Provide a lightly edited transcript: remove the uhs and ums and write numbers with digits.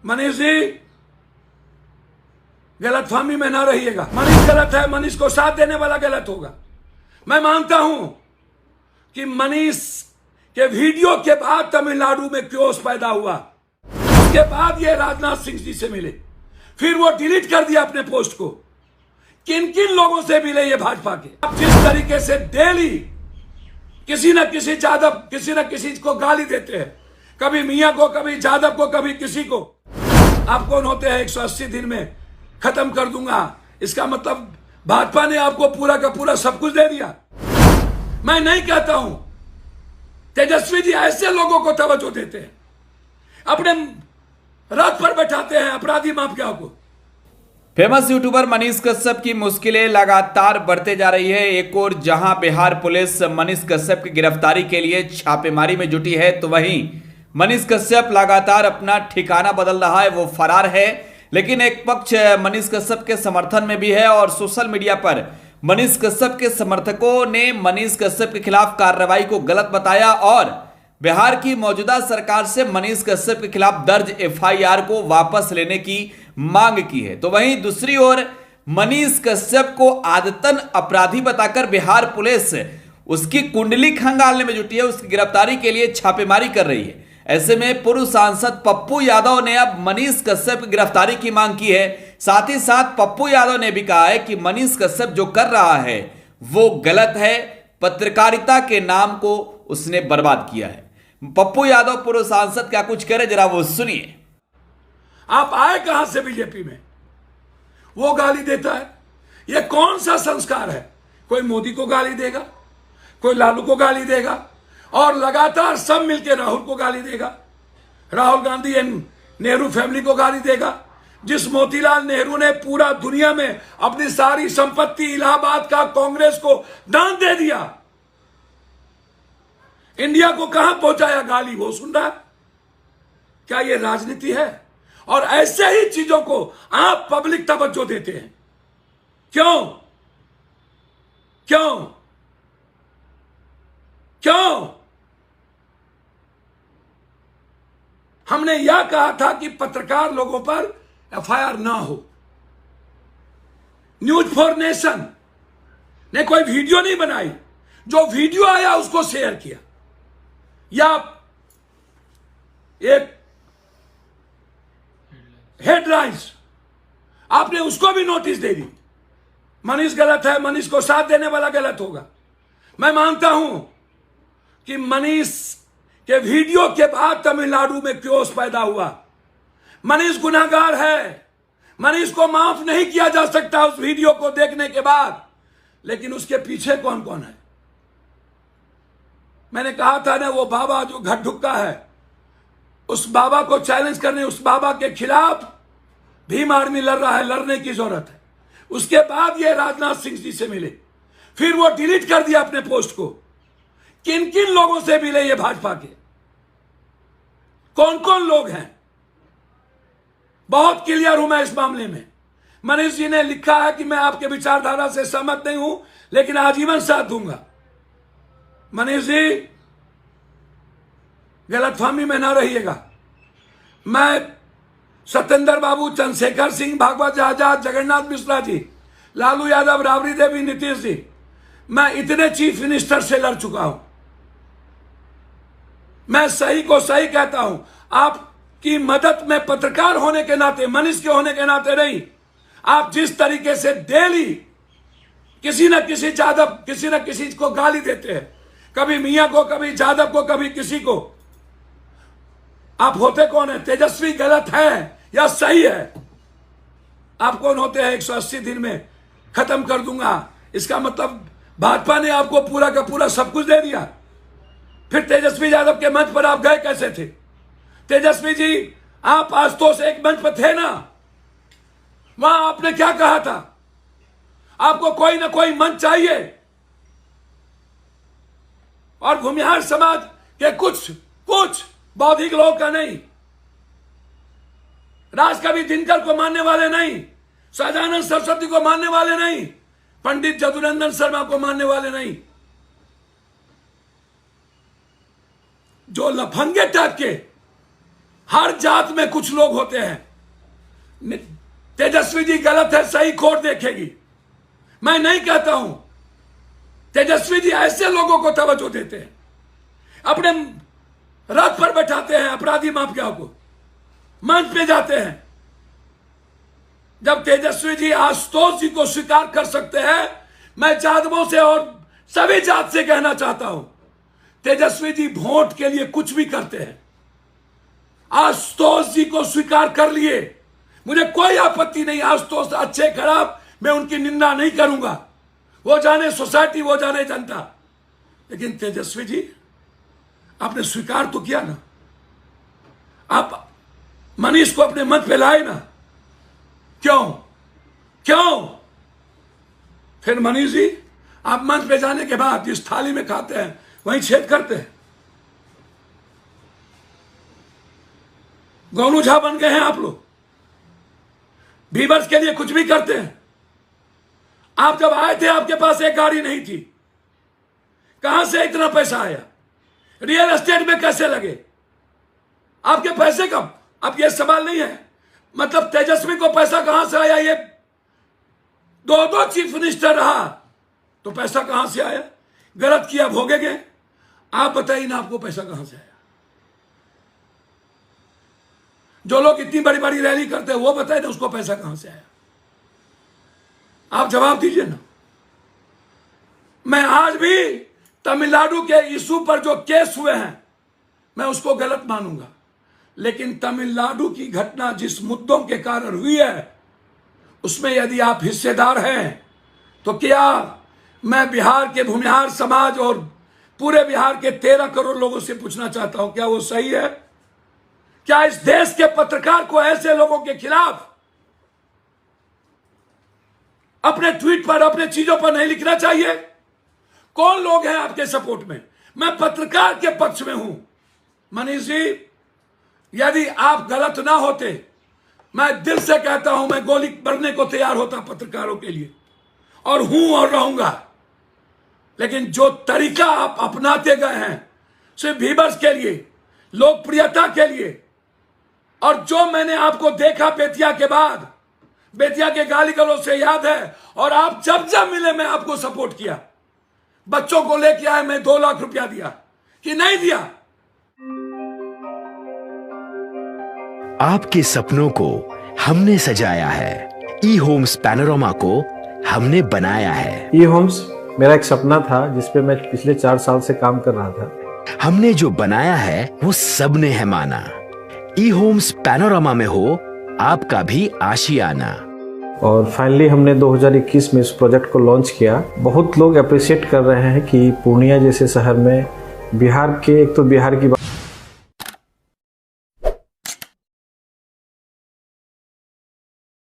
मनीष जी गलतफहमी में ना रहिएगा। मनीष गलत है, मनीष को साथ देने वाला गलत होगा। मैं मानता हूं कि मनीष के वीडियो के बाद तमिलनाडु में क्योस पैदा हुआ, उसके बाद ये राजनाथ सिंह जी से मिले, फिर वो डिलीट कर दिया अपने पोस्ट को। किन किन लोगों से मिले ये भाजपा के। आप जिस तरीके से डेली किसी न किसी यादव किसी न किसी को गाली देते हैं, कभी मियां को, कभी यादव को, कभी किसी को। आप कौन होते हैं 180 दिन में खत्म कर दूंगा? इसका मतलब भाजपा ने आपको पूरा का पूरा सब कुछ दे दिया। मैं नहीं कहता हूं, तेजस्वी जी ऐसे लोगों को तवज्जो देते हैं, अपने रथ पर बैठाते हैं अपराधी माफियाओं को। फेमस यूट्यूबर मनीष कश्यप की मुश्किलें लगातार बढ़ते जा रही है। एक और जहां बिहार पुलिस मनीष कश्यप की गिरफ्तारी के लिए छापेमारी में जुटी है, तो वहीं मनीष कश्यप लगातार अपना ठिकाना बदल रहा है, वो फरार है। लेकिन एक पक्ष मनीष कश्यप के समर्थन में भी है और सोशल मीडिया पर मनीष कश्यप के समर्थकों ने मनीष कश्यप के खिलाफ कार्रवाई को गलत बताया और बिहार की मौजूदा सरकार से मनीष कश्यप के खिलाफ दर्ज एफआईआर को वापस लेने की मांग की है। तो वहीं दूसरी ओर मनीष कश्यप को आदतन अपराधी बताकर बिहार पुलिस उसकी कुंडली खंगालने में जुटी है, उसकी गिरफ्तारी के लिए छापेमारी कर रही है। ऐसे में पूर्व सांसद पप्पू यादव ने अब मनीष कश्यप की गिरफ्तारी की मांग की है। साथ ही साथ पप्पू यादव ने भी कहा है कि मनीष कश्यप जो कर रहा है वो गलत है, पत्रकारिता के नाम को उसने बर्बाद किया है। पप्पू यादव पूर्व सांसद क्या कुछ करे, जरा वो सुनिए। आप आए कहां से बीजेपी में? वो गाली देता है, ये कौन सा संस्कार है? कोई मोदी को गाली देगा, कोई लालू को गाली देगा और लगातार सब मिलकर राहुल को गाली देगा, राहुल गांधी एंड नेहरू फैमिली को गाली देगा। जिस मोतीलाल नेहरू ने पूरा दुनिया में अपनी सारी संपत्ति इलाहाबाद का कांग्रेस को दान दे दिया, इंडिया को कहां पहुंचाया, गाली वो सुन रहा है। क्या ये राजनीति है? और ऐसे ही चीजों को आप पब्लिक तवज्जो देते हैं। क्यों क्यों क्यों? हमने यह कहा था कि पत्रकार लोगों पर एफआईआर ना हो। न्यूज फॉर नेशन ने कोई वीडियो नहीं बनाई, जो वीडियो आया उसको शेयर किया, या एक हेडलाइंस आपने उसको भी नोटिस दे दी। मनीष गलत है, मनीष को साथ देने वाला गलत होगा। मैं मानता हूं कि मनीष के वीडियो के बाद तमिलनाडु में क्योस पैदा हुआ। मनीष गुनाहगार है, मनीष को माफ नहीं किया जा सकता उस वीडियो को देखने के बाद। लेकिन उसके पीछे कौन कौन है? मैंने कहा था ना, वो बाबा जो घटढुक्का है, उस बाबा को चैलेंज करने, उस बाबा के खिलाफ भीम आर्मी लड़ रहा है, लड़ने की जरूरत है। उसके बाद ये राजनाथ सिंह जी से मिले, फिर वो डिलीट कर दिया अपने पोस्ट को। किन किन लोगों से मिले ये भाजपा के? कौन कौन लोग हैं? बहुत क्लियर हूं मैं इस मामले में। मनीष जी ने लिखा है कि मैं आपके विचारधारा से सहमत नहीं हूं, लेकिन आजीवन साथ दूंगा। मनीष जी गलतफहमी में ना रहिएगा। मैं सत्येंद्र बाबू, चंद्रशेखर सिंह, भागवत आजाद, जगन्नाथ मिश्रा जी, लालू यादव, राबड़ी देवी, नीतीश जी, मैं इतने चीफ मिनिस्टर से लड़ चुका हूं। मैं सही को सही कहता हूं। आपकी मदद में पत्रकार होने के नाते, मनीष के होने के नाते नहीं। आप जिस तरीके से डेली किसी न किसी यादव किसी न किसी को गाली देते हैं, कभी मियां को, कभी यादव को, कभी किसी को। आप होते कौन है? तेजस्वी गलत है या सही है? आप कौन होते हैं 180 दिन में खत्म कर दूंगा? इसका मतलब भाजपा ने आपको पूरा का पूरा सब कुछ दे दिया। फिर तेजस्वी यादव के मंच पर आप गए कैसे थे? तेजस्वी जी, आप आशुतोष एक मंच पर थे ना, वहां आपने क्या कहा था? आपको कोई ना कोई मंच चाहिए। और भूमिहार समाज के कुछ बौद्धिक लोग का नहीं, राजकवि दिनकर को मानने वाले नहीं, सहजानंद सरस्वती को मानने वाले नहीं, पंडित जदुनंदन शर्मा को मानने वाले नहीं। जो लफंगे टाइप के हर जात में कुछ लोग होते हैं। तेजस्वी जी गलत है, सही कोर्ट देखेगी। मैं नहीं कहता हूं। तेजस्वी जी ऐसे लोगों को तवज्जो देते हैं, अपने रथ पर बैठाते हैं अपराधी माफियाओं को, मंच पे जाते हैं। जब तेजस्वी जी आशुतोष जी को स्वीकार कर सकते हैं, मैं जादवों से और सभी जात से कहना चाहता हूं, तेजस्वी जी वोट के लिए कुछ भी करते हैं। आशुतोष जी को स्वीकार कर लिए, मुझे कोई आपत्ति नहीं। आशुतोष अच्छे खराब मैं उनकी निंदा नहीं करूंगा, वो जाने सोसाइटी, वो जाने जनता। लेकिन तेजस्वी जी आपने स्वीकार तो किया ना, आप मनीष को अपने मंच पे लाए ना, क्यों? फिर मनीष जी आप मंच पे जाने के बाद जिस थाली में खाते हैं वहीं छेद करते हैं। गोनू झा बन गए हैं आप लोग, व्यूअर्स के लिए कुछ भी करते हैं। आप जब आए थे आपके पास एक गाड़ी नहीं थी, कहां से इतना पैसा आया? रियल एस्टेट में कैसे लगे आपके पैसे? कब? अब यह सवाल नहीं है, मतलब तेजस्वी को पैसा कहां से आया? ये दो चीफ मिनिस्टर रहा तो पैसा कहां से आया? गलत किया भोगेंगे। आप बताइए ना, आपको पैसा कहां से आया? जो लोग इतनी बड़ी बड़ी रैली करते हैं वो बताए ना, उसको पैसा कहां से आया? आप जवाब दीजिए ना। मैं आज भी तमिलनाडु के इशू पर जो केस हुए हैं मैं उसको गलत मानूंगा, लेकिन तमिलनाडु की घटना जिस मुद्दों के कारण हुई है उसमें यदि आप हिस्सेदार हैं तो क्या मैं बिहार के भूमिहार समाज और पूरे बिहार के 13 करोड़ लोगों से पूछना चाहता हूं, क्या वो सही है? क्या इस देश के पत्रकार को ऐसे लोगों के खिलाफ अपने ट्वीट पर, अपने चीजों पर नहीं लिखना चाहिए? कौन लोग हैं आपके सपोर्ट में? मैं पत्रकार के पक्ष में हूं। मनीष जी, यदि आप गलत ना होते, मैं दिल से कहता हूं, मैं गोली भरने को तैयार होता पत्रकारों के लिए, और हूं और रहूंगा। लेकिन जो तरीका आप अपनाते गए हैं सिर्फ व्यूअर्स के लिए, लोकप्रियता के लिए, और जो मैंने आपको देखा बेतिया के बाद, बेतिया के गाली गलौज से याद है, और आप जब जब मिले मैं आपको सपोर्ट किया। बच्चों को लेके आए, मैं 2 लाख रुपया दिया कि नहीं दिया? आपके सपनों को हमने सजाया है, ई होम्स पैनोरामा को हमने बनाया है। ई होम्स मेरा एक सपना था जिसपे मैं पिछले 4 साल से काम कर रहा था। हमने जो बनाया है वो सबने है माना। ई होम्स पैनोरामा में हो आपका भी आशियाना। और फाइनली हमने 2021 में इस प्रोजेक्ट को लॉन्च किया। बहुत लोग अप्रिशिएट कर रहे हैं कि पूर्णिया जैसे शहर में बिहार के, एक तो बिहार की